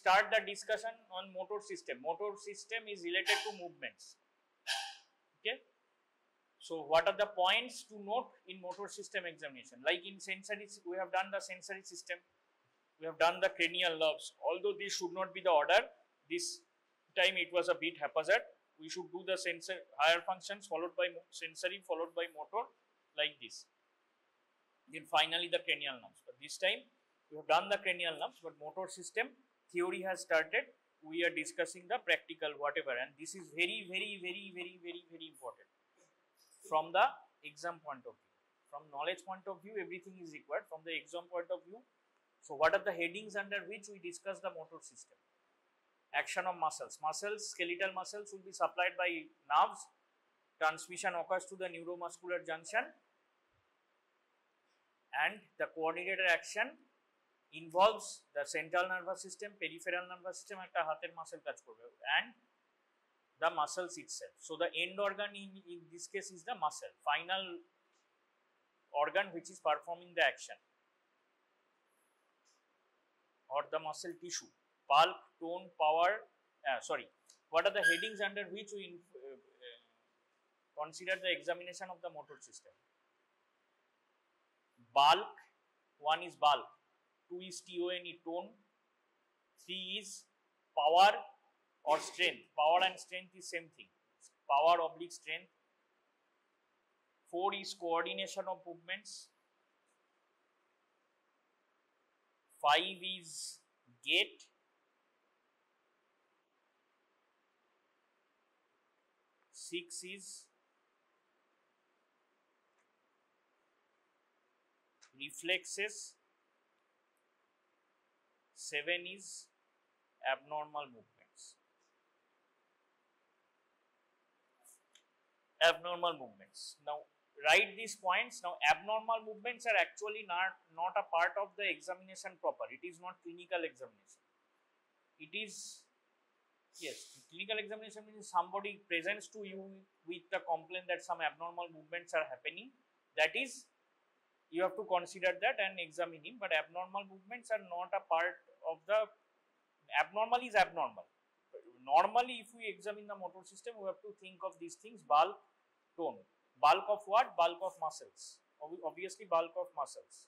start the discussion on motor system. Motor system is related to movements. Okay. So what are the points to note in motor system examination? Like in sensory, we have done the sensory system, we have done the cranial nerves. Although this should not be the order, this time it was a bit haphazard. We should do the sensor higher functions followed by sensory followed by motor like this. Then finally the cranial nerves. But this time we have done the cranial nerves, but motor system theory has started. We are discussing the practical whatever, and this is very important from the exam point of view. From knowledge point of view, everything is required. From the exam point of view, so what are the headings under which we discuss the motor system? Action of muscles. Muscles, skeletal muscles will be supplied by nerves. Transmission occurs to the neuromuscular junction, and the coordinated action involves the central nervous system, peripheral nervous system, একটা হাতের muscle কাজ করবে, and the muscles itself. So the end organ in this case is the muscle, final organ which is performing the action, or the muscle tissue. Bulk, tone, power. What are the headings under which we consider the examination of the motor system? Bulk. 1 is bulk. 2 is tone, tone. 3 is power or strength. Power and strength is same thing. Power oblique strength. 4 is coordination of movements. 5 is gait. 6 is reflexes. 7 is abnormal movements. Abnormal movements. Now write these points. Now abnormal movements are actually not a part of the examination proper. It is not clinical examination. It is, yes, clinical examination means somebody presents to you with the complaint that some abnormal movements are happening. That is, you have to consider that and examine him, but abnormal movements are not a part of the, abnormal is abnormal. Normally, if we examine the motor system, we have to think of these things: bulk, tone. Bulk of what? Bulk of muscles. Obviously, bulk of muscles.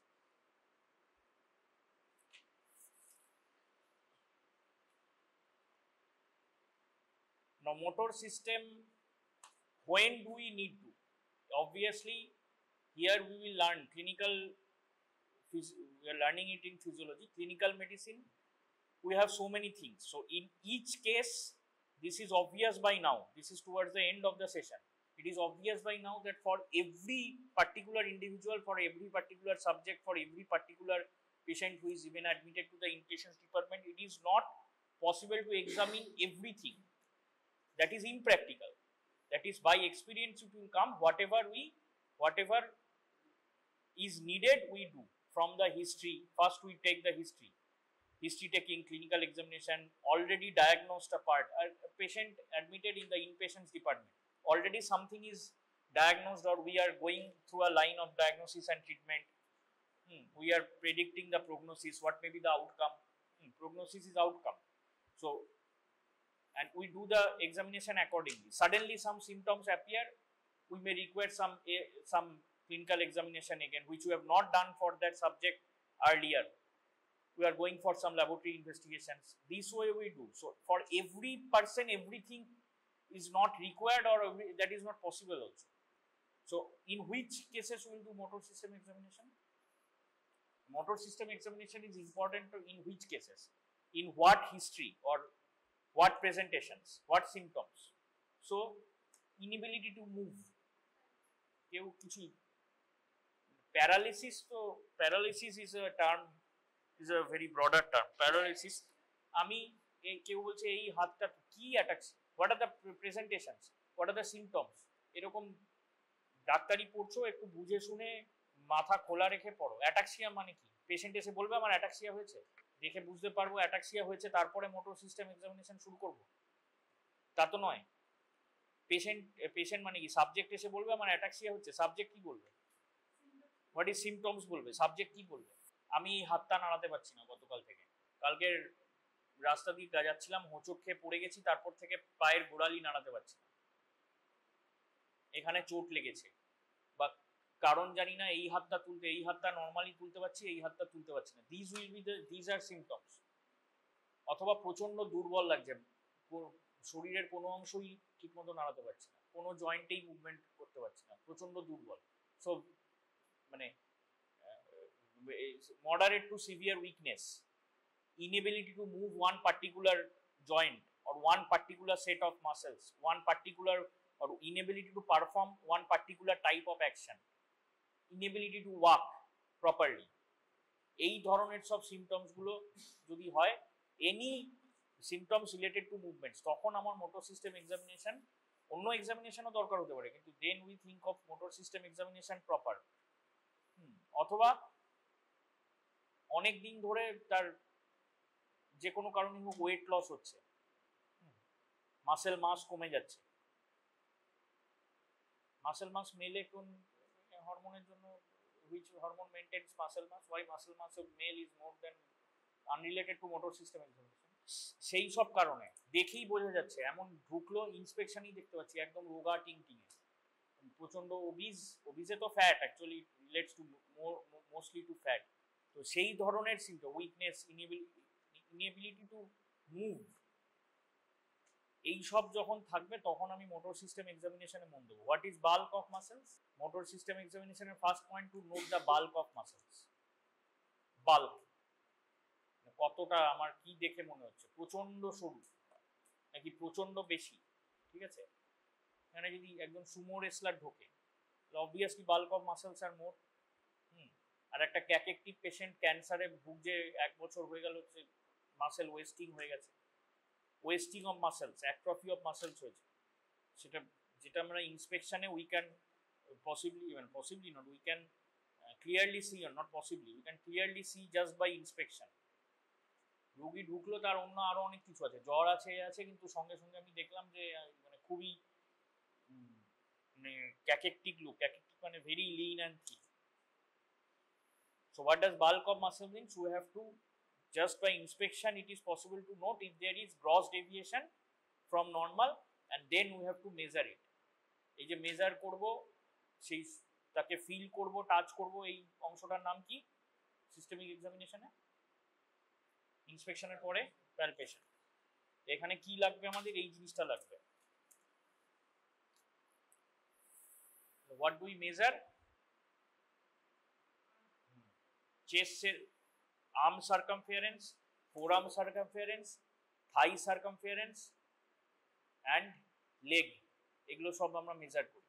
Now, motor system, when do we need to? Obviously, here we will learn clinical, we are learning it in physiology, clinical medicine. We have so many things. So, in each case, this is obvious by now. This is towards the end of the session. It is obvious by now that for every particular individual, for every particular subject, for every particular patient who is even admitted to the inpatients department, it is not possible to examine everything. That is impractical. That is, by experience it will come. Whatever is needed, we do. From the history, first we take the history taking, clinical examination, already diagnosed a part, a patient admitted in the inpatients department, already something is diagnosed, or we are going through a line of diagnosis and treatment. We are predicting the prognosis, what may be the outcome. Prognosis is outcome. So, and we do the examination accordingly. Suddenly some symptoms appear, we may require some clinical examination again, which we have not done for that subject earlier. We are going for some laboratory investigations. This way we do. So for every person, everything is not required, or that is not possible also. So in which cases we will do motor system examination? Motor system examination is important in which cases? In what history, or what presentations, what symptoms? So inability to move. Paralysis is a term, is a very broader term. Paralysis. কেউ বলছে এই হাতটা কি ataxia, what are the presentations, what are the symptoms, এরকম ডাক্তারি পড়ছো, একটু বুঝে শুনে মাথা খোলা রেখে পড়ো। অ্যাটাক্সিয়া মানে কি? পেশেন্ট এসে বলবে আমার অ্যাটাক্সিয়া হয়েছে, দেখে বুঝতে পারবো অ্যাটাক্সিয়া হয়েছে, তারপরে মোটর সিস্টেম এক্সামিনেশন শুরু করব, তা তো নয়। পেশেন্ট মানে কি? সাবজেক্ট এসে বলবে আমার অ্যাটাক্সিয়া হচ্ছে, সাবজেক্ট কি বলবে? হোয়াট ইজ সিমটমস বলবে, সাবজেক্ট কি বলবে? আমি হাতটা নাড়াতে পারছি না গতকাল থেকে, কালকের রাস্তা দিয়ে যাচ্ছিলাম, হোঁচট খেয়ে পড়ে গেছি, তারপর থেকে পায়ের গোড়ালি নাড়াতে পারছি না, এখানে চোট লেগেছে, বা কারণ জানি না, এই হাতটা তুলতে, এই হাতটা নর্মালি তুলতে পারছি, এই হাতটা তুলতে পারছি না, দিজ আর সিমটমস। অথবা প্রচন্ড দুর্বল লাগছে, শরীরের কোনো অংশই ঠিক মতো নাড়াতে পারছি না, কোনো জয়েন্টেই মুভমেন্ট করতে পারছি না, প্রচন্ড দুর্বল। সো মানে moderate to severe weakness, inability to move one particular joint or one particular set of muscles, one particular, or inability to perform one particular type of action, inability to walk properly, এই ধরনের সব symptoms গুলো যদি হয়, any symptoms related to movements, তখন আমার motor system examination, অন্য এক্সামিনেশনও দরকার হতে পারে, কিন্তু then we think of motor system examination proper. অথবা অনেক দিন ধরে তার যে কোনো কারণে হোক ওয়েট লস হচ্ছে, মাসেল মাস কমে যাচ্ছে, মাসেল মাস মেলে কোন হরমোনের জন্য, which hormone maintains muscle mass, why muscle mass of male is more than unrelated to motor system examination, সেই সব কারণে দেখেই বোঝা যাচ্ছে, এমন ঢুকলো ইন্সপেকশনই দেখতে পাচ্ছি একদম রোগা টিংটিঙে, প্রচন্ড ওবিজে তো fat actually relates to mostly to fat, তো সেই ধরনের symptom, weakness, inability to move, এই সব যখন থাকবে তখন আমি মোটর সিস্টেম এক্সামিনেশনে মন দেবো। What is bulk of muscles? Motor system এক্সামিনেশনের first point to note the bulk of muscles. Bulk কতটা আমার কি দেখে মনে হচ্ছে, প্রচন্ড সরু নাকি প্রচন্ড বেশি, ঠিক আছে? এখানে যদি একজন সুমো রেসলার ঢোকে, অবভিয়াসলি বাল্ক অফ মাসেলস আর মোর। আর একটা ক্যাকেকটিভ পেশেন্ট ক্যান্সারে ভুগছে, 1 বছর হয়ে গেল, মাসেল ওয়েস্টিং হয়ে গেছে, wasting of muscles, atrophy of muscles হয়েছে, সেটা যেটা আমরা ইন্সপেকশনে we can possibly not, we can clearly see, or not possibly, we can clearly see just by inspection. রোগী ঢুকলো, তার অন্য আরো অনেক কিছু আছে, জ্বর আছে, কিন্তু সঙ্গে সঙ্গে আমি দেখলাম যে মানে খুবই মানে ক্যাকেকটিক লুক, ক্যাকেকটিক মানে very lean and thick. So what does bulk of muscle means? We have to, just by inspection it is possible to note if there is gross deviation from normal, and then we have to measure it. এই যে measure করব, সেই তাকে feel করব, touch করব, এই অংশটার নাম কি সিস্টেমিক এক্সামিনেশনে? ইন্সপেকশনের পরে প্যালপেশন। এখানে কি লাগবে আমাদের? এই জিনিসটা লাগবে। What do we measure? Chest arm circumference, forearm circumference, thigh circumference and leg, এগুলো সব আমরা মেজার করি।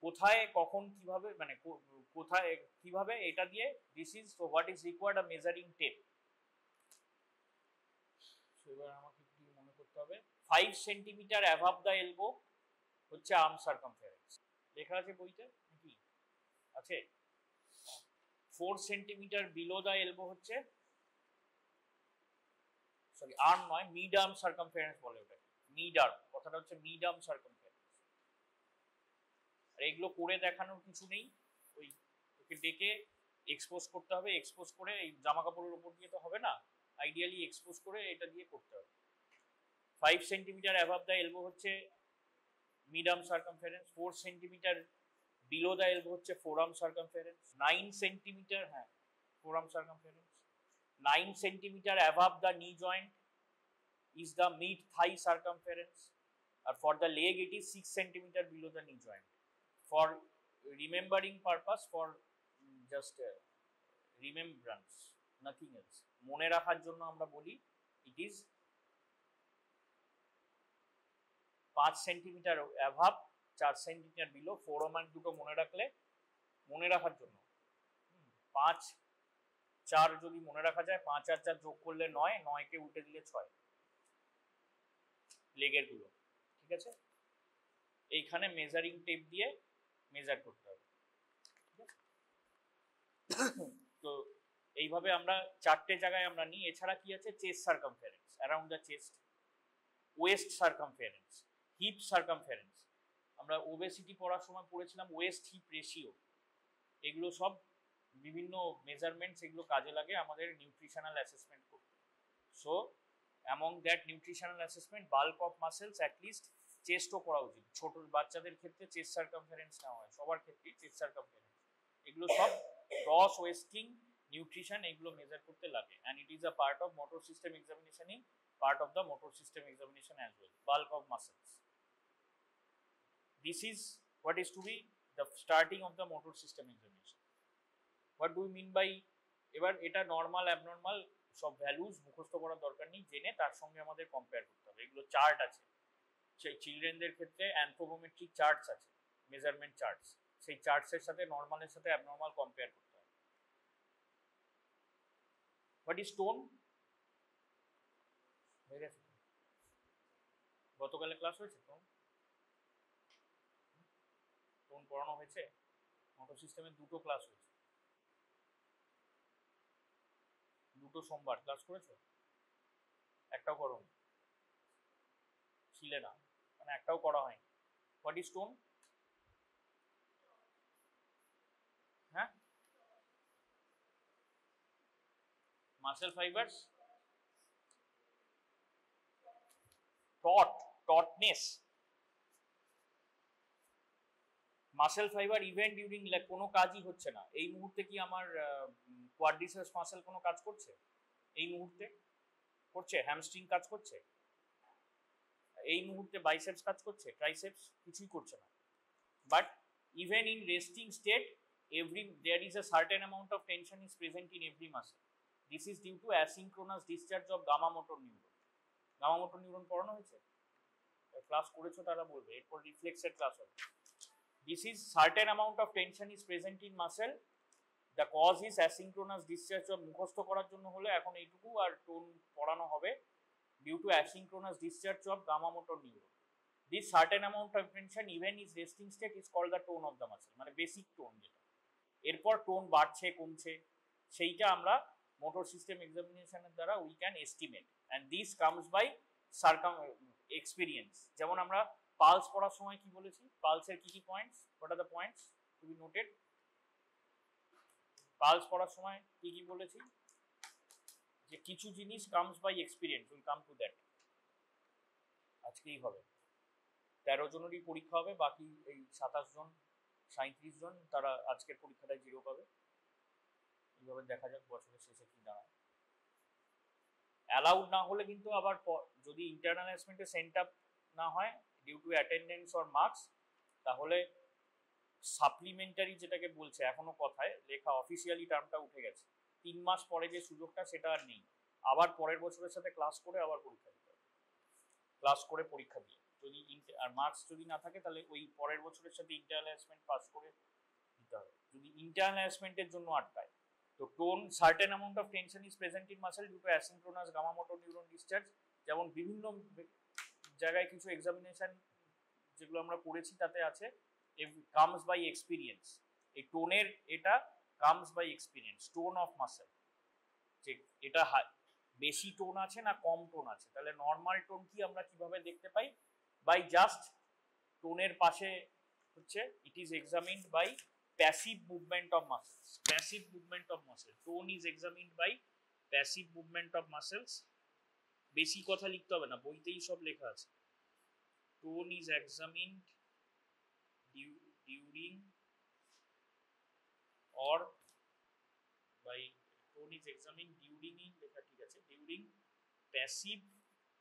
কোথায়, কখন, কিভাবে, মানে কোথায় কিভাবে, এটা দিয়ে this is what is required a measuring tape. এবার আমাকে কি মনে করতে হবে? 5 সেন্টিমিটার অ্যাভাব দ্য এলবো হচ্ছে আর্ম সার্কামফারেন্স, লেখা আছে বইতে নাকি? আছে। 4 সেন্টিমিটার বিলো দ্য এলবো হচ্ছে, সরি আর্ম নয়, মিড আর্ম সার্কামফারেন্স বলে ওটা, মিড আর্ম, কথাটা হচ্ছে মিড আর্ম সার্কামফারেন্স। আর এগুলো করে দেখানোর কিছু নেই, ওই ওকে ডেকে এক্সপোজ করতে হবে, এক্সপোজ করে, এই জামা কাপড়ের উপর দিয়ে তো হবে না, আইডিয়ালি এক্সপোজ করে এটা দিয়ে করতে হবে। 5 সেন্টিমিটার অ্যাভাব দ্য এলবো হচ্ছে mid arm circumference, 4 centimetre below the elbow হচ্ছে ফোরআর্ম সার্কামফারেন্স, 9 সেন্টিমিটার, হ্যাঁ forearm circumference, 9 centimetre above the knee joint is the mid thigh circumference, or for the leg it is 6 centimeter below the knee joint. For remembering purpose, for just remembrance, nothing else, মনে রাখার জন্য আমরা বলি it is 5 centimetre above, 4 centimetre below, forearm দুটো মনে রাখলে, মনে রাখার জন্য 5 4 যদি মনে রাখা যায়, 5 আর 4 যোগ করলে 9, 9 কে উল্টে দিলে 6, লেগের গুলো, ঠিক আছে? এইখানে মেজারিং টেপ দিয়ে মেজার করতে হবে, ঠিক আছে? তো এইভাবে আমরা 4টে জায়গায় আমরা নিই। এছাড়া কি আছে? Chest circumference, around the chest, waist circumference, hip circumference, আমরা ওবেসিটি পড়ার সময় পড়েছিলাম ওয়েস্ট হিপ রেশিও, এগুলো সব বিভিন্ন মেজারমেন্টস, এগুলো কাজে লাগে আমাদের নিউট্রিশনাল অ্যাসেসমেন্ট করতে। So among that nutritional assessment bulk of muscles at least চেস্টও করা উচিত। ছোট বাচ্চাদের ক্ষেত্রে চেস্ট সার্কামফারেন্স নেওয়া হয়, সবার ক্ষেত্রেই চেস্ট সার্কামফারেন্স। এগুলো সব গ্রস ওয়েস্টিং নিউট্রিশন এগুলো মেজার করতে লাগে, and it is a part of motor system examination, part of the motor system examination as well, bulk of muscles. This is what is to be the starting of the motor system examination. What do we mean by, এবার এটা normal abnormal সব values মুখস্থ করার দরকার নেই, জেনে তার সঙ্গে আমাদের কম্পেয়ার করতে হবে। এগুলো চার্ট আছে, সেই চিলড্রেনদের ক্ষেত্রে অ্যানথ্রোপোমেট্রিক চার্টস আছে, মেজারমেন্ট চার্টস, সেই চার্টসের সাথে নরমালের সাথে অ্যাবনরমাল কম্পেয়ার করতে হবে। What is tone? হয়ে গেছে, গতকালে ক্লাস হয়েছে টোন? টোন পড়ানো হয়েছে? মোটর সিস্টেমের দুটো ক্লাস হয়েছে, দুটো সোমবার ক্লাস করেছো, একটাও করো ছিলে না, মানে একটাও করা হয়নি। What is tone? হ্যাঁ, muscle fibres, tautness, muscle fibre event during, কোনো কাজই হচ্ছে না এই মুহূর্তে। কি আমার কোয়াড্রিসেপস মাসেল কোনো কাজ করছে এই মুহূর্তে? করছে। হ্যামস্ট্রিং কাজ করছে এই মুহূর্তে, বাইসেপস কাজ করছে, ট্রাইসেপস কিছুই করছে না। But even in resting state there is a certain amount of tension is present in every muscle. This is due to asynchronous discharge of gamma motor neuron. gamma motor neuron পড়ানো হয়েছে, class করেছো তারা বলবে, এরপর রিফ্লেক্সের class হবে। This is certain amount of tension is present in muscle, the cause is asynchronous discharge of, মুখস্থ করার জন্য হলে এখন এইটুকু আর টোন পড়ানো হবে, due to asynchronous discharge of gamma motor neuron. This certain amount of tension even is resting state is called the tone of the muscle, মানে basic tone যেটা। এরপর টোন বাড়ছে কমছে সেইটা আমরা মোটর সিস্টেম এক্সামিনেশনের দ্বারা we can estimate, and this comes by experience. যেমন আমরা পালস পড়ার সময় কি বলেছি, পালসের কি কি points, what are the points to be noted? Pulse পড়ার সময় কি কি বলেছি, যে কিছু জিনিস comes by experience, will come to that. আজকেই হবে, 13 জনেরই পরীক্ষা হবে, বাকি এই 27 জন 37 জন তারা আজকের পরীক্ষাটায় 0 পাবে। এইভাবে দেখা যাক বছরের শেষে কি দাঁড়ায়। অ্যালাউড না হলে কিন্তু আবার যদি ইন্টারনাল অ্যাসেসমেন্টে সেন্ট আপ না হয় due to attendance or marks, তাহলে সাপ্লিমেন্টারি যেটাকে বলছে, এখনো কথায় লেখা অফিসিয়ালি টার্মটা উঠে গেছে, 3 মাস পরে যে সুযোগটা সেটা আর নেই, আবার পরের বছরের সাথে ক্লাস করে আবার পরীক্ষা দিতে হবে, ক্লাস করে পরীক্ষা দিয়ে যদি আর মার্কস যদি না থাকে তাহলে ওই পরের বছরের সাথে ইন্টারনাল অ্যাসেসমেন্ট পাস করে দিতে হবে। যদি ইন্টারনাল অ্যাসেসমেন্টের জন্য আটকায়, তো tone certain amount of tension is present in muscle due to asynchronous gamma motor neuron discharge. যেমন বিভিন্ন জায়গায় কিছু এক্সামিনেশন যেগুলো আমরা পড়েছি তাতে আছে কামস বাই এক্সপিরিয়েন্স, এই টোনের এটা comes by experience, tone of muscle, যে এটা বেশি টোন আছে না কম টোন আছে। তাহলে নর্মাল টোন কি আমরা কিভাবে দেখতে পাই? বাই জাস্ট টোনের পাশে হচ্ছে it is examined by passive movement of muscles, passive movement of muscle, tone is examined by passive movement of muscles. বেশি কথা লিখতে হবে না, বইতেই সব লেখা আছে। Tone is examined during or by tone is examined during in লেখা ঠিক আছে, during passive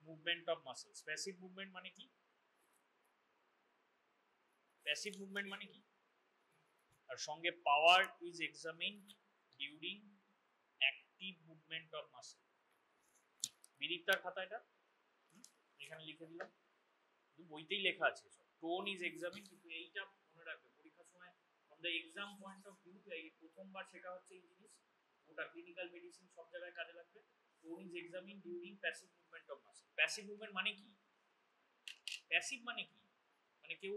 movement of muscles. passive movement মানে কি? passive movement মানে কি? আর সঙ্গে power is examined during active movement of muscle। বিদিকটার খাতা এটা এখানে লিখে দিলাম, বইতেই লেখা আছে সব। টোন ইজ এক্সামিনড, কিন্তু এইটা মনে রাখবে পরীক্ষার সময় from the exam point of view, এই প্রথমবার শেখা হচ্ছে এই জিনিস, ওটা ক্লিনিক্যাল মেডিসিন সব জায়গায় কাজে লাগবে। Tone is examined during passive movement of muscle. Passive movement মানে কি? প্যাসিভ মানে কি? মানে কেউ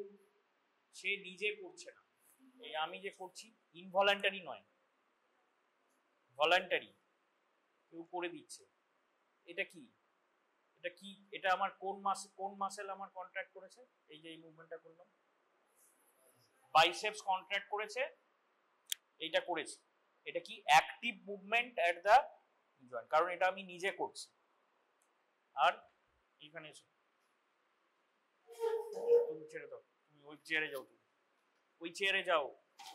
সে নিজে করছে না, এই আমি যে করছি ইনভলান্টারি নয়, ভলান্টারি, কেউ করে দিচ্ছে। এটা কি? এটা কি? এটা আমার কোন মাসেল আমার কন্ট্রাক্ট করেছে? এই যে এই মুভমেন্টটা করলাম, বাইসেপস কন্ট্রাক্ট করেছে, এইটা করেছি। এটা কি? Active movement at the joint, কারণ এটা আমি নিজে করছি। আর এখানে এসো, তুমি ছেড়ে দাও, তুমি ওই চেয়ারে যাও, তুমি ওই চেয়ারে যাও,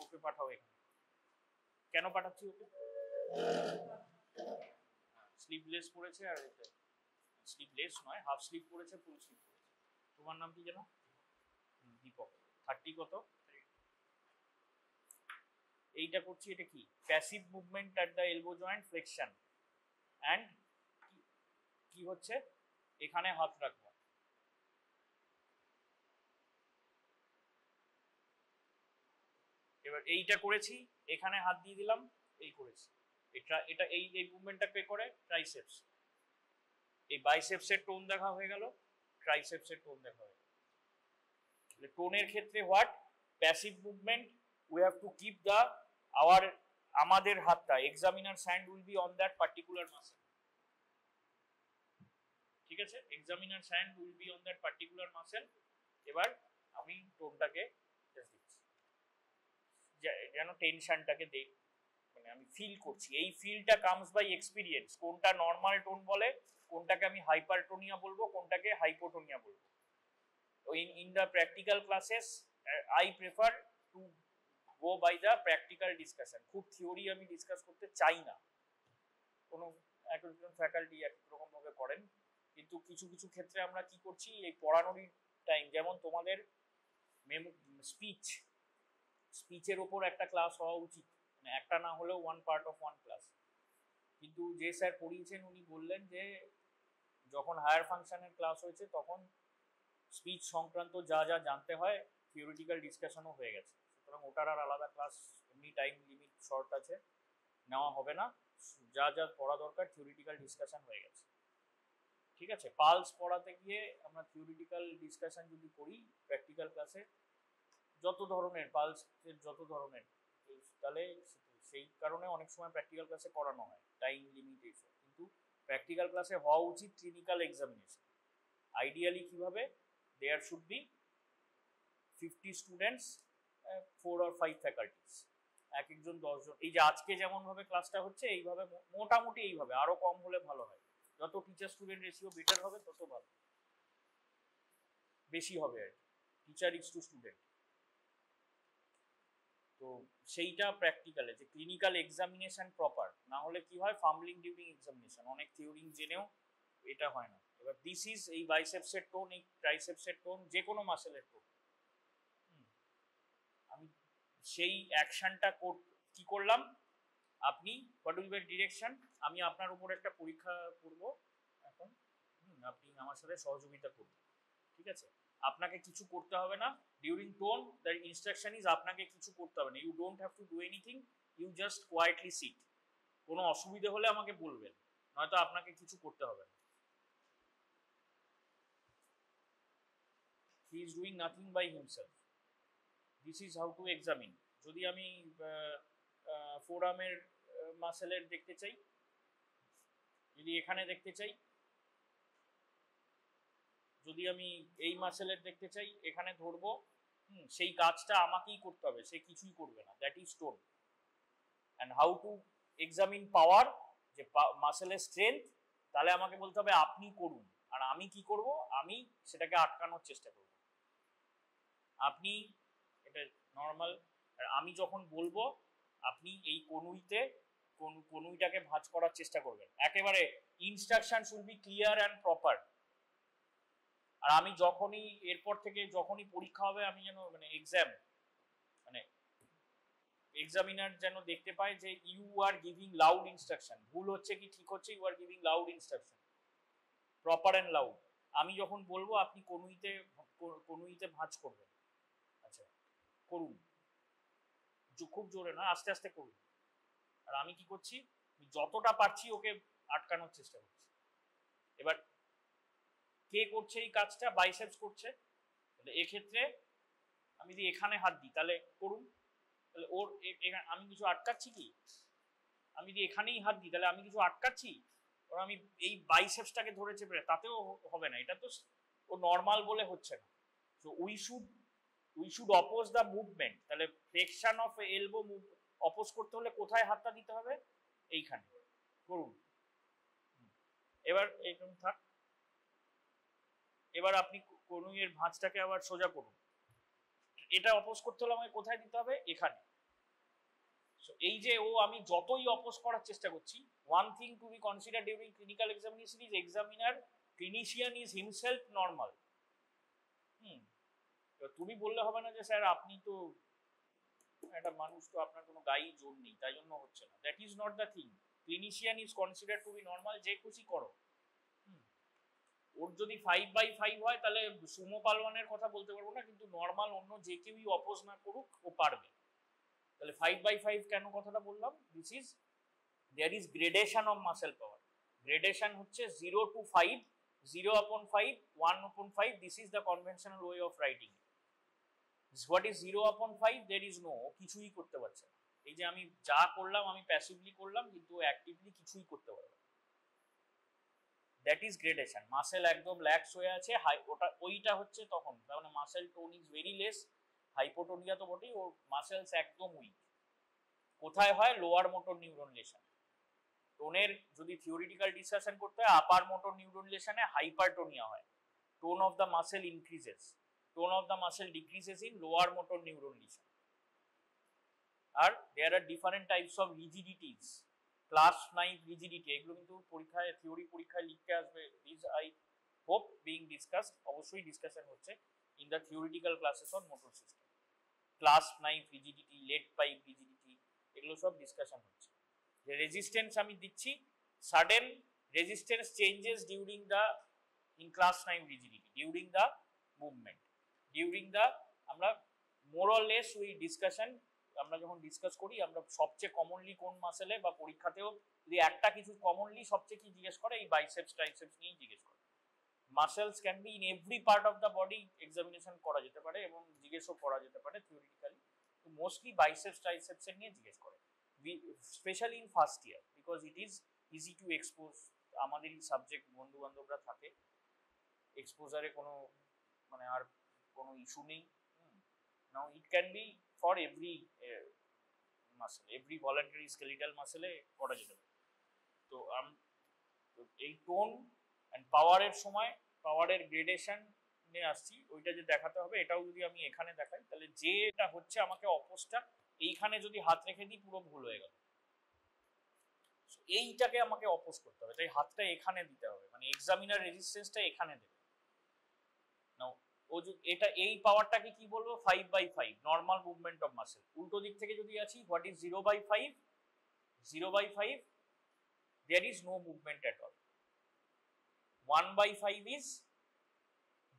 ওকে পাঠাও এখানে। কেন পাঠাচ্ছি ওকে? স্লিভলেস পড়েছে, আর স্লিভলেস নয়, হাফ স্লিভ পড়েছে, ফুল স্লিভ পড়েছে। তোমার নাম কি যেন? দীপক। 30 কত? এইটা করছি, এটা কি? Passive movement at the elbow joint flexion and কি হচ্ছে, এখানে হাত রাখবো। এবার এইটা করেছি, এখানে হাত দিয়ে দিলাম, এই করেছি। এটা এটা এই এই মুভমেন্টটা কে করে? ট্রাইসেপস। এই বাইসেপসের টোন দেখা হয়ে গেল, ট্রাইসেপসের টোন দেখা হয়ে গেল। টোনের ক্ষেত্রে what? Passive movement, we have to keep the আমাদের হাতটা, examiner hand will be on that particular muscle. ঠিক আছে, examiner hand will be on that particular muscle. এবার আমি টোনটাকে দিচ্ছি, যেন টেনশনটাকে দেই, মানে আমি ফিল করছি। এই ফিলটা কামস বাই এক্সপিরিয়েন্স। কোনটা নর্মাল টোন বলে, কোনটাকে আমি হাইপারটোনিয়া বলবো, কোনটাকে হাইপোটোনিয়া বলবো। In the practical classes I prefer to go by the practical discussion. খুব থিওরি আমি ডিসকাস করতে চাই না। কোনো একজন ফ্যাকাল্টি একরকম ভাবে করেন, কিন্তু কিছু কিছু ক্ষেত্রে আমরা কি করছি, এই পড়ানোরই টাইম, যেমন তোমাদের স্পিচের ওপর একটা ক্লাস হওয়া উচিত, মানে একটা না হলেও one part of one class. কিন্তু যে স্যার পড়িয়েছেন উনি বললেন যে যখন হায়ার ফাংশনের ক্লাস হয়েছে তখন স্পিচ সংক্রান্ত যা যা জানতে হয় থিওরিটিক্যাল ডিসকাশনও হয়ে গেছে, সুতরাং ওটার আর আলাদা ক্লাস, এমনি টাইম লিমিট শর্ট আছে, নেওয়া হবে না। যা যা পড়া দরকার থিওরিটিক্যাল ডিসকাশন হয়ে গেছে। ঠিক আছে, পালস পড়াতে গিয়ে আমরা থিওরিটিক্যাল ডিসকাশন যদি করি প্র্যাকটিক্যাল ক্লাসে, যত ধরনের পালসের যত ধরনের, তাহলে সেই কারণে অনেক সময় প্র্যাকটিক্যাল ক্লাসে করানো হয়, টাইম লিমিট এইসব। কিন্তু প্র্যাকটিক্যাল ক্লাসে হওয়া উচিত ক্লিনিক্যাল এক্সামিনেশন। আইডিয়ালি কিভাবে? there should be 50 students, 4 or 5 faculties, এক একজন 10 জন। এই যে আজকে যেমন ভাবে ক্লাসটা হচ্ছে এইভাবে, মোটামুটি এইভাবে, আরো কম হলে ভালো হয়। যত টিচার স্টুডেন্ট রেশিও বেটার হবে তত ভালো, বেশি হবে আর টিচার ইজ টু স্টুডেন্ট। তো সেইটা প্র্যাকটিক্যালে, যে ক্লিনিক্যাল এক্সামিনেশন প্রপার না হলে কি হয়, ফাম্বলিং ডিউরিং এক্সামিনেশন, অনেক থিওরি জেনেও এটা হয় না। এবার দিস ইজ এই বাইসেপসের টোন, এই ট্রাইসেপসের টোন, যে কোনো মাসেলের টোন। আমি সেই অ্যাকশনটা কি করলাম, আপনি হোয়াট উইল বি ডিরেকশন, আমি আপনার উপর একটা পরীক্ষা করব এখন, আপনি আমার সাথে সহযোগিতা করবেন। ঠিক আছে, আপনাকে কিছু করতে হবে না। During tone the instruction is আপনাকে কিছু করতে হবে না, you don't have to do anything, you just quietly sit. কোনো অসুবিধা হলে আমাকে বলবেন, নয়তো আপনাকে কিছু করতে হবে না। He is doing nothing by himself. This is how to examine. যদি আমি ফোরামের মাসেলের দেখতে চাই, যদি এখানে দেখতে চাই, যদি আমি এই মাসেলের দেখতে চাই, এখানে ধরবো, সেই কাজটা আমাকেই করতে হবে, সে কিছুই করবে না। That is tone. And how to examine power, যে মাসেলের স্ট্রেংথ, তাহলে আমাকে বলতে হবে আপনি করুন, আর আমি কি করব, আমি সেটাকে আটকানোর চেষ্টা করব। আপনি, এটা নর্মাল, আর আমি যখন বলবো আপনি এই কনুইটাকে ভাঁজ করার চেষ্টা করবেন। একেবারে instruction should be clear and proper. আর আমি যখনই এরপর থেকে যখনই পরীক্ষা হবে, আমি যেন মানে এক্সামিনার যেন দেখতে পায় যে you are giving loud instruction. ভুল হচ্ছে কি ঠিক হচ্ছে, you are giving loud instruction, proper and loud. আমি যখন বলবো আপনি কনুইতে ভাঁজ করবেন, আচ্ছা করুন, খুব জোরে না, আস্তে আস্তে করুন। আর আমি কি করছি, যতটা পারছি ওকে আটকানোর চেষ্টা করছি। এবার কে করছে এই কাজটা? বাইসেপস করছে। তাহলে এক্ষেত্রে আমি যদি এখানে হাত দিই তাহলে করুন, তাহলে ওর আমি কিছু আটকাচ্ছি কি? আমি যদি এখানেই হাত দিই তাহলে আমি কিছু আটকাচ্ছি? ওর আমি এই বাইসেপসটাকে ধরেছে, তাতেও হবে না, এটা তো ও নর্মাল বলে হচ্ছে না। So we should oppose the movement. তাহলে ফ্লেকশন অফ এলবো অপোজ করতে হলে কোথায় হাতটা দিতে হবে? এইখানে। করুন। এবার এইরকম থাক, এবার আপনি কনুইয়ের ভাঁজটাকে আবার সোজা করুন, এটা অপোজ করতে হলে আমাকে কোথায় দিতে হবে? এখানে। এই যে আমি যতই অপোজ করার চেষ্টা করছি, one thing to be consider during clinical examination is examiner clinician is himself normal. তুমি বললে হবে না যে স্যার আপনি তো একটা মানুষ, তো আপনার কোনো গায়ে জোর নেই তাই জন্য হচ্ছে না। That is not the thing. Clinician is consider to be normal, যে খুশি করো। ওর যদি 5/5 হয় তাহলে সুমো পালওয়ানের কথা বলতে পারবো না, কিন্তু নর্মাল অন্য যে কেউই অপোজ না করুক ও পারবে। তাহলে 5/5 কেন কথাটা বললাম? This is there is gradation of muscle power. Gradation হচ্ছে 0 to 5, 0/5, 1/5। This is the conventional way of writing. What is 0/5? There is no, কিছুই করতে পারছে না। এই যে আমি যা করলাম আমি প্যাসিভলি করলাম, কিন্তু অ্যাক্টিভলি কিছুই করতে পারবে। That is gradation. মাসেল একদম ল্যাক্স হয়ে আছে, ওইটা হচ্ছে তখন, তার মানে muscle tone is very less. Hypotonia তো বটেই, ওর মাসেলস একদম উইক। কোথায় হয়? Lower motor neuron lesion. টোনের যদি থিওরিটিক্যাল ডিসকাশন করতে হয়, আপার মোটর নিউরন লেশনে হাইপারটোনিয়া হয়, tone of the muscle increases, tone of the muscle decreases in lower motor neuron lesion. আর there are different types of rigidities, clasp 9 rigidity, এগুলো কিন্তু পরীক্ষায়, থিওরি পরীক্ষায় লিখতে আসবে। This I hope being discussed, অবশ্যই ডিসকাশন হচ্ছে in the theoretical classes on motor system. Clasp 9 rigidity, lead pipe rigidity, এগুলো সব ডিসকাশন হচ্ছে। যে রেজিস্ট্যান্স আমি দিচ্ছি, sudden resistance changes during the, in clasp 9 rigidity, during the movement, during the, আমরা more or less we discussion, আমরা যখন discuss করি আমরা সবচেয়ে কমনলি কোন মাসেলে, বা পরীক্ষাতেও যদি একটা কিছু কমনলি সবচেয়ে কি জিজ্ঞেস করে, এই বাইসেপস ট্রাইসেপস নিয়েই জিজ্ঞেস করে। Muscles can be in every part of the body, examination করা যেতে পারে এবং জিজ্ঞেসও করা যেতে পারে থিওরিটিক্যালি। তো মোস্টলি বাইসেপস ট্রাইসেপস এর নিয়ে জিজ্ঞেস করে, specially in first year, because it is easy to expose. আমাদেরই সাবজেক্ট, বন্ধু বান্ধবরা থাকে, এক্সপোজারে কোনো মানে আর কোনো ইস্যু নেই। Now it can be for every muscle, every voluntary skeletal মাসেলে করা যেতে পারে। তো এই টোন অ্যান্ড পাওয়ারের সময়, পাওয়ারের গ্রেডেশন নিয়ে আসছি, ওইটা যে দেখাতে হবে, এটাও যদি আমি এখানে দেখাই, তাহলে যে এটা হচ্ছে আমাকে অপোজটা এইখানে যদি হাত রেখে দিই পুরো ভুল হয়ে গেল। এইটাকে আমাকে অপোজ করতে হবে, তাই হাতটা এখানে দিতে হবে, মানে এক্সামিনার রেজিস্ট্যান্সটা এখানে দেবে। নাও ও এটা, এই পাওয়ারটাকে কি বলবো? 5/5 নর্মাল মুভমেন্ট অফ মাসেল। উল্টো দিক থেকে যদি আছি, what is 0/5? 0/5 there is no movement at all. 1/5 is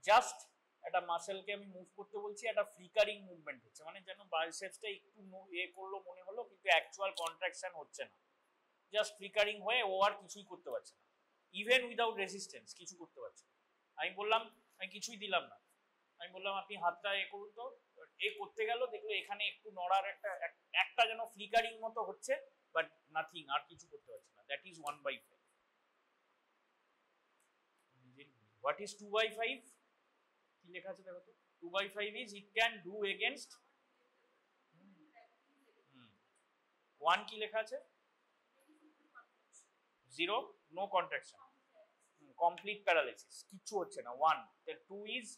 just একটা মাসেলকে আমি মুভ করতে বলছি, একটা ফ্লিকারিং মুভমেন্ট হচ্ছে, মানে যেন বাইসেপসটা একটু করলো মনে হলো, কিন্তু অ্যাকচুয়াল কন্ট্রাকশন হচ্ছে না, জাস্ট ফ্লিকারিং হয়ে ও আর কিছুই করতে পারছে না, ইভেন উইদাউট রেজিস্ট্যান্স কিছু করতে পারছে না। আমি বললাম, আমি কিছুই দিলাম না, আমি বললাম আপনি হাতটা করুন, তো করতে গেল, দেখলো এখানে একটু নড়ার একটা যেন ফ্লিকারিং মতো হচ্ছে, বাট নাথিং, আর কিছু করতে পারছে না। That is 1/5। What is 2/5? কি লেখা আছে দেখো তো? 2/5 is it can do against 1, কি লেখা আছে? 0, no contraction, complete paralysis, কিছু হচ্ছে না। 1, 2 is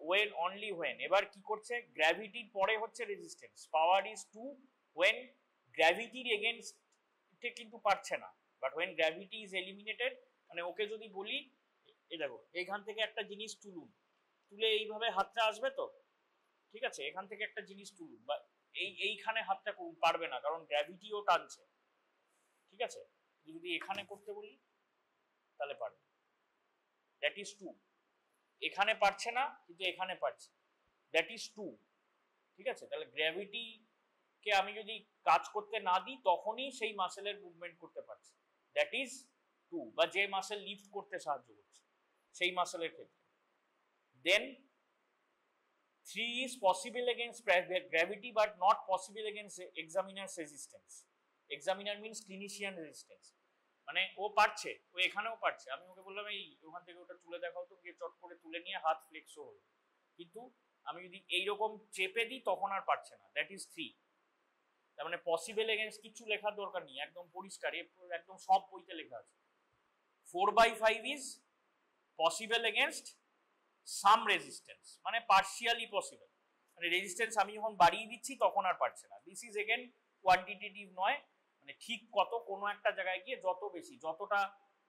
when, only when। এবার কি করছে? গ্র্যাভিটির পরে হচ্ছে রেজিস্ট্যান্স। পাওয়ার ইজ 2 when গ্র্যাভিটির এগেইনস্ট কিন্তু পারছে না, but when gravity is eliminated, মানে ওকে যদি বলি এই দেখো এইখান থেকে একটা জিনিস তুলুন, তুলে এইভাবে হাতটা আসবে তো, ঠিক আছে, এখান থেকে একটা জিনিস তুলুন, বা এইখানে হাতটা পারবে না, কারণ গ্র্যাভিটিও টানছে, ঠিক আছে। যদি এখানে করতে বলি তাহলে পারবে। That is 2। এখানে পারছে না, কিন্তু এখানে পারছে, দ্যাট ইজ 2, ঠিক আছে। তাহলে গ্র্যাভিটি কে আমি যদি কাজ করতে না দিই, তখনই সেই মাসেলের মুভমেন্ট করতে পারছে, দ্যাট ইজ 2, বা যে মাসেল লিফট করতে সাহায্য করছে সেই মাসেলের ক্ষেত্রে। দেন 3 is possible against gravity but not possible against examiner's resistance. Examiner means clinician resistance, মানে ও পারছে, ও এখানেও পারছে, আমি ওকে বললাম এই ওখান থেকে ওটা তুলে দেখাও তো, গিয়ে চট করে তুলে নিয়ে হাত ফ্লেক্সও হলো, কিন্তু আমি যদি এইরকম চেপে দিই তখন আর পারছে না, দ্যাট ইজ 3। তার মানে পসিবল এগেইনস্ট কিছু লেখার দরকার নেই, একদম পরিষ্কার, একদম সব বইতে লেখা আছে। 4/5 is possible against some resistance, মানে পার্শিয়ালি পসিবল, মানে রেজিস্ট্যান্স আমি যখন বাড়িয়ে দিচ্ছি তখন আর পারছে না। দিস ইজ এগেন কোয়ান্টিটেটিভ নয়, মানে ঠিক কত কোনো একটা জায়গায় গিয়ে যত বেশি যতটা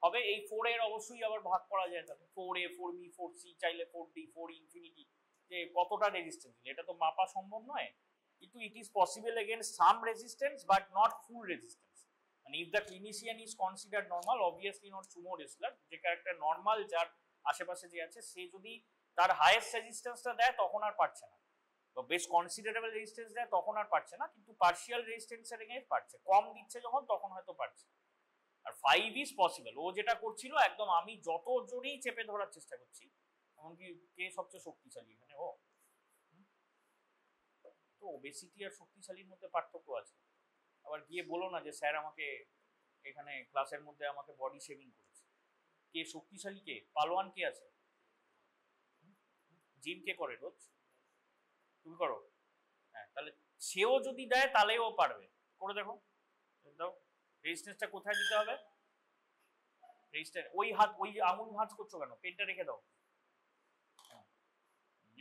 হবে। এই 4 এর অবশ্যই আবার ভাগ করা যায়, তাহলে 4A 4B 4C চাইলে 4D 4 ইনফিনিটি, যে কতটা রেজিস্ট্যান্স, এটা তো মাপা সম্ভব নয়, কিন্তু it is possible against some resistance but not full resistance. মানে if the clinician is considered normal, obviously not sumo wrestler, যে ক্যারেক্টার নর্মাল যার আশেপাশে যে আছে, সে যদি তার হাইয়েস্ট রেজিস্ট্যান্সটা দেয় তখন আর পারছে না, বা বেশ কনসিডারেবল রেজিস্ট্যান্স দেয় তখন আর পারছে না, কিন্তু পার্শিয়াল রেজিস্ট্যান্সের এগেইনস্ট পারছে, কম দিচ্ছে যখন তখন হয়তো পারছে। আর 5 ইজ পসিবল, ও যেটা করছিল একদম আমি যত জোরেই চেপে ধরার চেষ্টা করছি, এমনকি কে সবচেয়ে শক্তিশালী এখানে, ও তো ওবেসিটি আর শক্তিশালীর মধ্যে পার্থক্য আছে। আবার গিয়ে বলো না যে স্যার আমাকে এখানে ক্লাসের মধ্যে আমাকে বডি শেভিং করেছে, কে শক্তিশালী, কে পালোয়ান, কে আছে, জিম কে করে রোজ, তুমি করো, হ্যাঁ, তাহলে সেও যদি দেয় তাহলে ও পারবে, করে দেখো, দাও রেজিস্ট্যান্সটা কোথায় দিতে হবে, রেজিস্ট্যান্স ওই হাত, ওই আঙুল ভাঁজ করছো কেন, পেনটা রেখে দাও।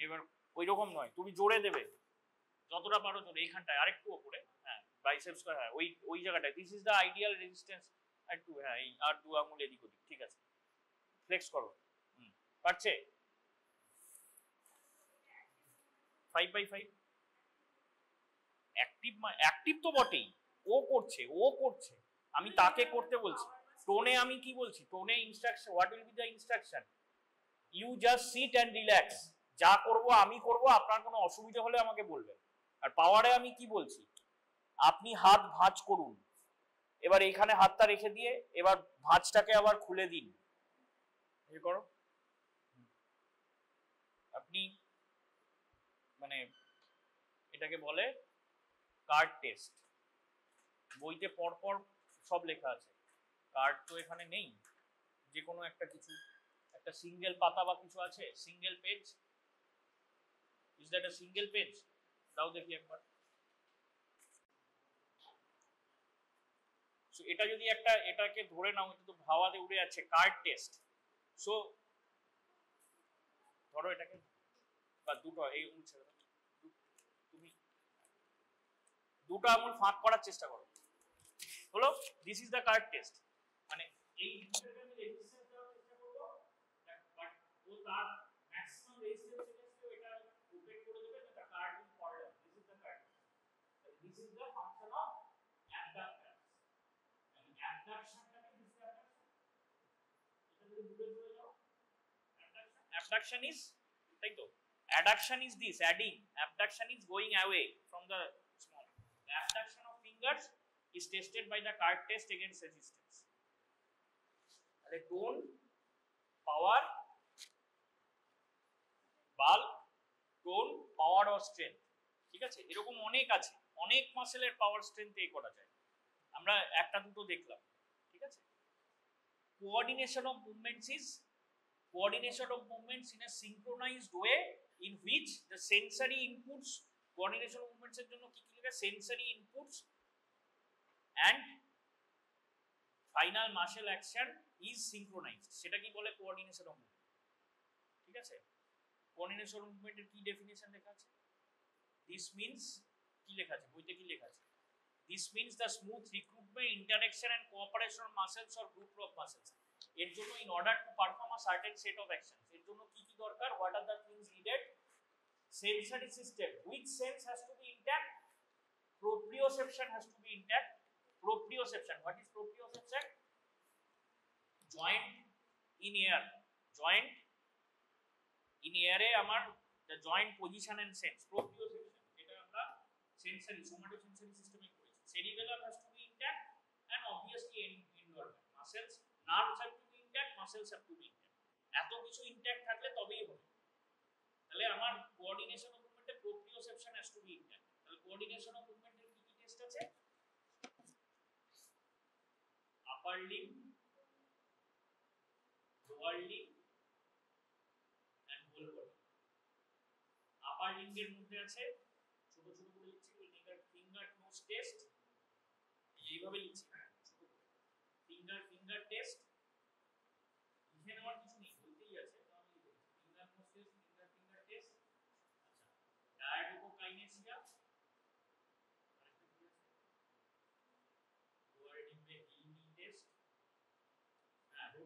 এবার ওই রকম নয়, তুমি জোরে দেবে যতটা পারো জোরে, এইখানটায় আরেকটু উপরে, হ্যাঁ বাইসেপস, হ্যাঁ ওই ওই জায়গাটায়, this is the ideal resistance, একটু হ্যাঁ এই আর 2 আঙুল এদিক ওদিক, ঠিক আছে, ফ্লেক্স করো, পারছে 5/5 অ্যাক্টিভ, অ্যাক্টিভ তো বটেই, ও করছে, ও করছে, আমি তাকে করতে বলছি। টোনে আমি কি বলছি, টোনে instruction, what will be the instruction, you just sit and relax, যা করব আমি করব, আপনার কোনো অসুবিধা হলে আমাকে বলবেন। আর পাওয়ারে আমি কি বলছি, আপনি হাত ভাঁজ করুন, এবার এখানে হাতটা রেখে দিয়ে এবার ভাঁজটাকে আবার খুলে দিন, এই করো, আপনি মানে এটাকে বলে কার্ড টেস্ট, বইতে পরপর সব লেখা আছে, কার্ড তো এখানে নেই, যে কোনো একটা কিছু, একটা সিঙ্গেল পাতা বা কিছু আছে, single page, is that a single page, দাও দেখি একবার। সো এটা যদি একটা, এটাকে ধরে নাও, এটা তো হাওয়াতে উড়ে যাচ্ছে, কার্ড টেস্ট। সো ধরো এটাকে, বা দুটো এই উঠছে, তুমি দুটো আঙুল ফাঁক করার চেষ্টা করো, হলো, this is the card test, মানে এই দুটোকে আমি রেজিস্ট্যান্স দেওয়ার চেষ্টা করব, বাট ও তার ম্যাক্সিমাম রেজিস্ট্যান্স এগেইনস্ট এটা ওপেন করে দেবে, এটা card will fall down, this is the card, this is the function of abductor, and অ্যাবডাকশনটাকে দিস অ্যাবডাকশন, এটা যদি দূরে চলে যাও, অ্যাবডাকশন ইজ, তাই তো, adduction is this, adding, abduction is going away from the small, the abduction of fingers is tested by the card test against resistance, তাহলে tone, power, bulk, tone, power or strength, ঠিক আছে, এরকম অনেক আছে, অনেক মাসেলের পাওয়ার strength এই করা যায়, আমরা একটা দুটো দেখলাম, ঠিক আছে। Coordination of movements is coordination of movements in a synchronized way in which the sensory inputs, coordination of movements এর জন্য কি কি লাগে, sensory inputs and final muscle action is synchronized, সেটা কি বলে coordination of movement, ঠিক আছে। coordination of movement এর কি ডেফিনিশন লেখা আছে, this means, কি লেখা আছে বইতে, কি লেখা আছে, this means the smooth recruitment, interaction and cooperation of muscles or group of muscles, এর জন্য in order to perform a certain set of actions, এর জন্য কি কি দরকার, what are the things needed, sensory system, which sense has to be intact, proprioception has to be intact, proprioception, what is proprioception, joint in air, joint in air এ আমার the joint position and sense, proprioception, এটা আমরা sensory somatosensory system এ করেছি, cerebellum has to be intact and obviously endorphin, muscles, nerves have to be intact, muscles have to be intact, এত কিছু intact থাকলে তবেই হবে, তাহলে আমার কোঅর্ডিনেশন অফ মুভমেন্টে proprioception has to be intact, তাহলে কোঅর্ডিনেশন অফ মুভমেন্টের কি কি টেস্ট আছে, upper limb, lower limb and whole body. Upper লিম্বের মধ্যে আছে, ছোট ছোট করে লিখছি, ফিঙ্গার নোজ টেস্ট, এইভাবে লিখছি, ছোট করে ফিঙ্গার টেস্ট, লিখে নেওয়ার কিছু নেই, বলতেই আছে,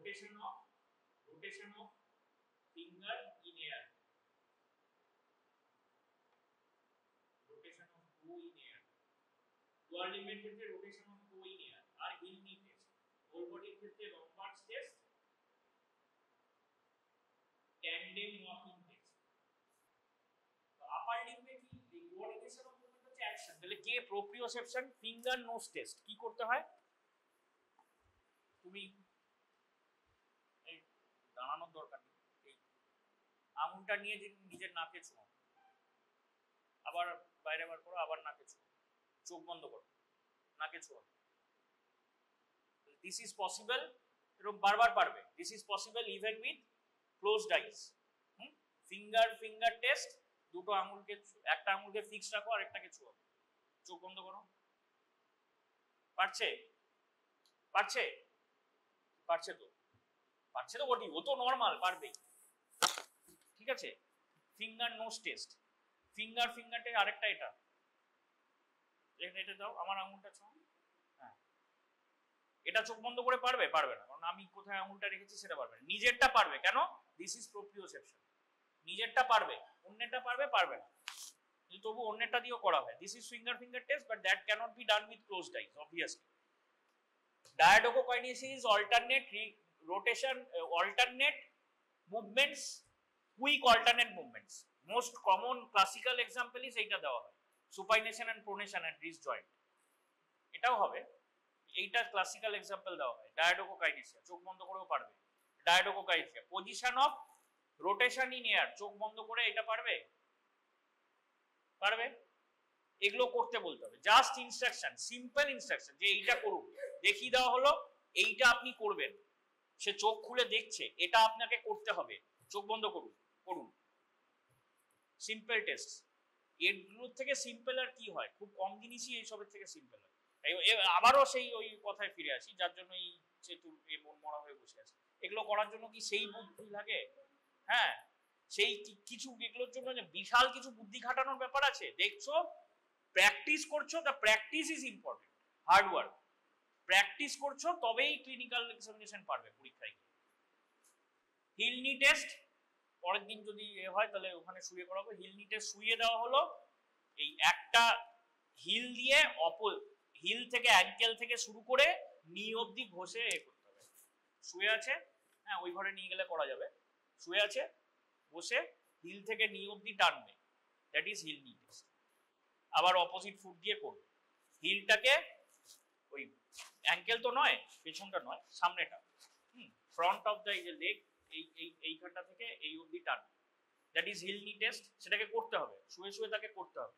rotation of finger in air, rotation of toe in air, lower limb এর ক্ষেত্রে rotation of toe in air R heel knee test, whole body এর ক্ষেত্রে Lombards test, tandem walking test. তো আপার লিম্বে কি কোঅর্ডিনেশন অফ মুভমেন্ট হচ্ছে action, তাহলে কে proprioception finger nose test কি করতে হয়, তুমি এই দাঁড়ানোর দরকার নেই, এই আঙুলটা নিয়ে নিজের নাকে ছোঁয়া, আবার বাইরে বার করো, আবার নাকে ছোঁয়া, চোখ বন্ধ করো, নাকে ছোঁয়া, দিস ইজ পসিবল, এরকম বারবার পারবে, this is possible even with closed eyes. Finger test, দুটো আঙুলকে, একটা আঙুলকে ফিক্স রাখো আর একটাকে ছোঁয়া, চোখ বন্ধ করো, পারছে পারছে পারছে তো বটি, ও তো নরমাল পারবেই, ঠিক আছে। ফিঙ্গার নোজ টেস্ট, ফিঙ্গারটে আরেকটা এটা দাও, আমার আঙুলটা ছোঁয়া, হ্যাঁ, এটা চোখ বন্ধ করে পারবে না, কারণ আমি কোথায় আঙুলটা রেখেছি সেটা পারবে না, নিজেরটা পারবে, কেন, দিস ইজ প্রোপ্রিওসেপশন, নিজেরটা পারবে, অন্যেরটা পারবে না, কিন্তু তবু অন্যেরটা দিয়েও করা হয়, this is finger test, but that cannot be done with closed eyes obviously. Diadochokinesis is alternate movements, quick alternate movements. Most common classical example is এইটা দেওয়া হয়, supination and pronation at wrist joint, এটাও হবে, এইটা classical example দেওয়া হয়। Diadochokinesia চোখ বন্ধ করেও পারবে, Diadochokinesia position of rotation in air, চোখ বন্ধ করে এটা পারবে, এগুলো করতে বলতে হবে, জাস্ট ইনস্ট্রাকশন, সিম্পল ইনস্ট্রাকশন, যে এইটা করুন, দেখিয়ে দেওয়া হলো, এইটা আপনি করবেন, সে চোখ খুলে দেখছে, এটা আপনাকে করতে হবে, চোখ বন্ধ করুন, সিম্পল টেস্ট। এগুলোর থেকে সিম্পল আর কি হয়, খুব কম জিনিসই এইসবের থেকে সিম্পল হয়। আবারও সেই ওই কথায় ফিরে আসি, যার জন্য এই যেহেতু মন মরা হয়ে বসে আছে, এগুলো করার জন্য কি সেই বুদ্ধি লাগে, হ্যাঁ, সেই কিছু এগুলোর জন্য বিশাল কিছু বুদ্ধি খাটানোর ব্যাপার আছে, দেখছো প্র্যাকটিস করছো, the practice is important, hard work, practice করছো তবেই ক্লিনিক্যাল এক্সামিনেশন পারবে পরীক্ষায়। হিল নি টেস্ট পরের দিন যদি হয় তাহলে ওখানে শুয়ে করাবো, হিল নি টেস্ট শুয়ে দেওয়া হলো, এই একটা হিল দিয়ে হিল থেকে অ্যাঙ্কেল থেকে শুরু করে নি অবধি ঘষে করতে হবে, শুয়ে আছে, হ্যাঁ ওই ঘরে নিয়ে গেলে করা যাবে, শুয়ে আছে বসে হিল থেকে নি অবধি টানবে, that is heel knee test. আবার অপোজিট ফুট দিয়ে করবে, হিলটাকে ওই অ্যাঙ্কেল তো নয়, পেছনটা নয়, সামনেটা, ফ্রন্ট অফ দ্য লেগ, এইখানটা থেকে এই অবধি টানবে, that is heel knee test, সেটাকে করতে হবে, শুয়ে তাকে করতে হবে।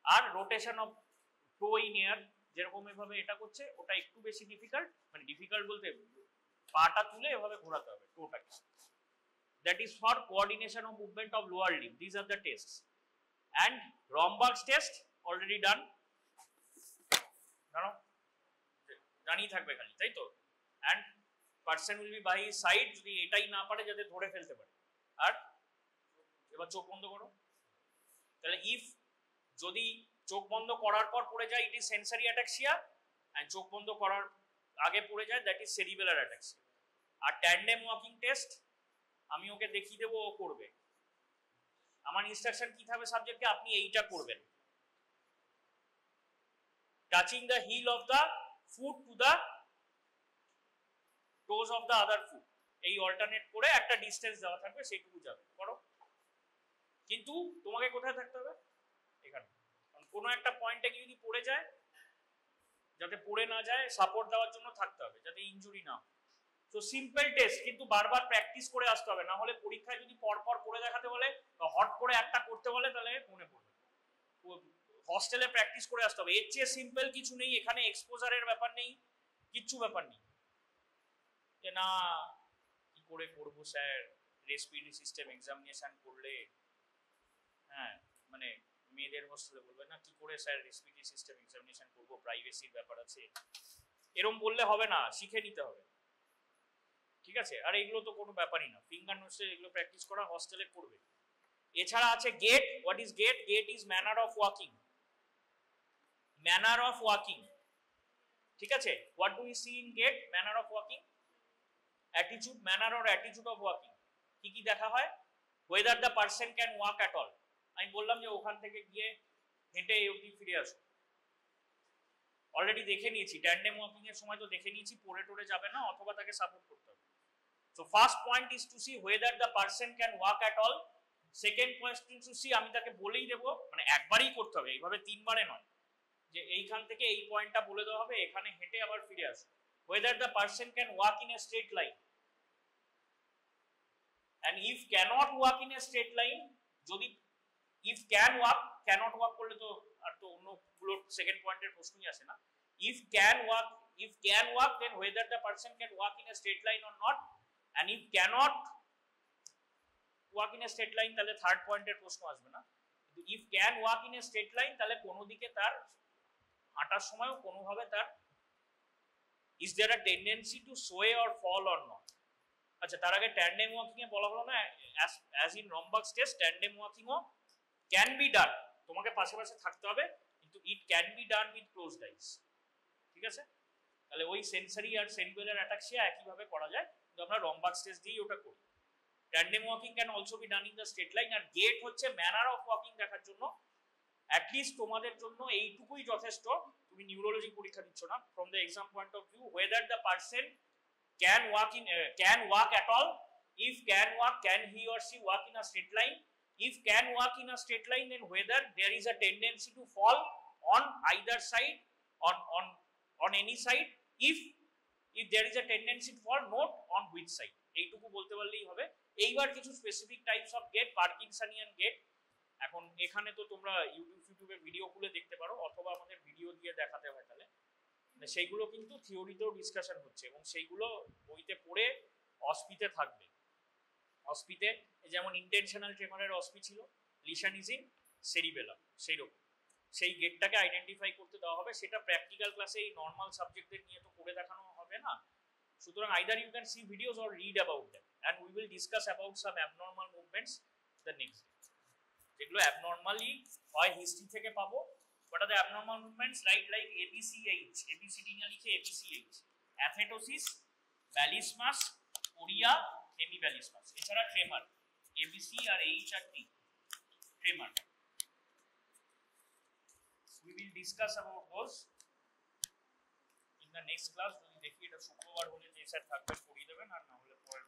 আর rotation of toe in air, যেরকম এভাবে এটা করছে, ওটা একটু বেশি ডিফিকাল্ট, মানে ডিফিকাল্ট বলতে পাটা তুলে এভাবে ঘোরাতে হবে টোটাকে, that is for coordination of movement of lower limb. These are the tests. And Romberg's test already done. জানি থাকবে খালি, তাই তো, and person will be by his side, যদি এটাই না পারে যাতে ধরে ফেলতে পারে। আর এবার চোখ বন্ধ করো, তাহলে if যদি চোখ বন্ধ করার পর পড়ে যায়, it is sensory ataxia, and চোখ বন্ধ করার আগে পড়ে যায়, that is cerebellar ataxia. R tandem walking test আমি ওকে দেখিয়ে দেবো, ও করবে, আমার ইনস্ট্রাকশন কি থাকবে সাবজেক্টকে, আপনি এইটা করবেন, touching the heel of the foot to the toes of the other foot, এই অল্টারনেট করে একটা ডিসটেন্স দেওয়া থাকবে, সেইটুকু যাবে, করো। কিন্তু তোমাকে কোথায় থাকতে হবে, এখানে, কারণ কোনো একটা পয়েন্টে গিয়ে যদি পড়ে যায়, যাতে পড়ে না যায়, সাপোর্ট দেওয়ার জন্য থাকতে হবে, যাতে ইনজুরি না হয়। তো সিম্পল টেস্ট, কিন্তু বারবার প্র্যাকটিস করে আসতে হবে, না হলে পরীক্ষায় যদি পরপর করে দেখাতে বলে বা হট করে একটা করতে বলে তাহলে মনে পড়বে, হস্টেলে প্র্যাকটিস করে আসতে হবে। এর চেয়ে সিম্পল কিছু নেই, এখানে এক্সপোজারের ব্যাপার নেই, কিচ্ছু ব্যাপার নেই, যে না কি করে করবো স্যার, রেসপিরেটরি সিস্টেম এক্সামিনেশন করলে, হ্যাঁ মানে মেয়েদের হোস্টেলে বলবে না কি করে স্যার রেসপিরেটরি সিস্টেম এক্সামিনেশন করবো, প্রাইভেসির ব্যাপার আছে, এরকম বললে হবে না, শিখে নিতে হবে, ঠিক আছে। আর এগুলো তো কোনো ব্যাপারই না, ফিঙ্গার নোটসে এগুলো প্র্যাকটিস করা হস্টেলে করবে। এছাড়া আছে gait, what is gait, gait is manner of walking, manner of walking, ঠিক আছে। What do you see in gait, manner of walking, attitude, manner or attitude of walking কি কি দেখা হয়? whether the person can walk at all, আমি বললাম যে ওখান থেকে গিয়ে হেঁটে অবধি ফিরে আসো, অলরেডি দেখে নিয়েছি ট্যান্ডেম ওয়াকিং এর সময় তো দেখে নিয়েছি, পড়ে টরে যাবে না অথবা তাকে সাপোর্ট করতে হবে। So first point is to see whether the person can walk at all, second question to see, আমি তাকে বলেই দেবো, মানে একবারই করতে হবে, এইভাবে তিনবারে নয়, যে এইখান থেকে এই পয়েন্টটা বলে দেওয়া হবে, এখানে হেঁটে আবার ফিরে আসো। whether the person can walk in a straight line, and if cannot walk in a straight line, যদি if can walk, cannot walk করলে তো আর তো অন্যগুলো সেকেন্ড পয়েন্টের প্রশ্নই আসে না। if can walk then whether the person can walk in a straight line or not, and if cannot walk in a straight line তাহলে থার্ড পয়েন্টের প্রশ্ন আসবে না। কিন্তু if can walk in a straight line তাহলে কোনো দিকে তার হাঁটার সময়ও কোনোভাবে তার is there a tendency to sway or fall or not। আচ্ছা, তার আগে ট্যান্ডেম ওয়াকিং এ বলা হলো না, as in Romberg's test, tandem walking ও ক্যান বি ডান, তোমাকে পাশে পাশে থাকতে হবে, কিন্তু it can be done with closed eyes. ঠিক আছে, তাহলে ওই সেন্সরি আর সেরিবেলার অ্যাটাক্সিয়া একই ভাবে করা যায়, কিন্তু আমরা রম্বাক্স টেস্ট দিয়ে ওটা করি। Tandem walking can also be done in the straight line. আর গেট হচ্ছে ম্যানার অফ ওয়াকিং দেখার জন্য, অ্যাটলিস্ট তোমাদের জন্য এইটুকুই যথেষ্ট, তুমি নিউরোলজি পরীক্ষা দিচ্ছ না, from the exam point of view whether the person can walk at all, if can walk, can he or she walk in a straight line, if can walk in a straight line then whether there is a tendency to fall on either side, on any side, if there is a tendency to fall, note on which side, এইটুকু বলতে পারলেই হবে। এইবার কিছু specific types of gait, Parkinsonian gait, এখন এখানে তো তোমরা ইউটিউবে ভিডিও খুলে দেখতে পারো, অথবা আমাদের ভিডিও দিয়ে দেখাতে হয়, তাহলে সেইগুলো কিন্তু থিওরিতেও ডিসকাশন হচ্ছে, এবং সেইগুলো বইতে পড়ে অস্পিতে থাকবে। অস্পিতে যেমন ইন্টেনশনাল ট্রেমারের অস্পি ছিল, লিশানিজিং, সেরিবেলাম, সেইরকম সেই গেটটাকে আইডেন্টিফাই করতে দেওয়া হবে। সেটা প্র্যাকটিক্যাল ক্লাসে এই নর্মাল সাবজেক্টদের নিয়ে তো করে দেখানো হবে না, সুতরাং either you can see videos or read about them, and we will discuss about some abnormal movements the next day, যেগুলো অ্যাবনর্মালি হয় হিস্ট্রি থেকে পাবো। What are the abnormal movements? Right, like ABCH, ABCD নিয়ে লিখে ABCH, অ্যাথেটোসিস, ব্যালিসমাস, Korea, হেমিব্যালিসমাস, এছাড়া ট্রেমার, ABC R H R T, ট্রেমার। We will discuss about those in the next class। যদি দেখি এটা শুক্রবার হলে যে স্যার থাকবেন পড়িয়ে দেবেন, আর না হলে পরের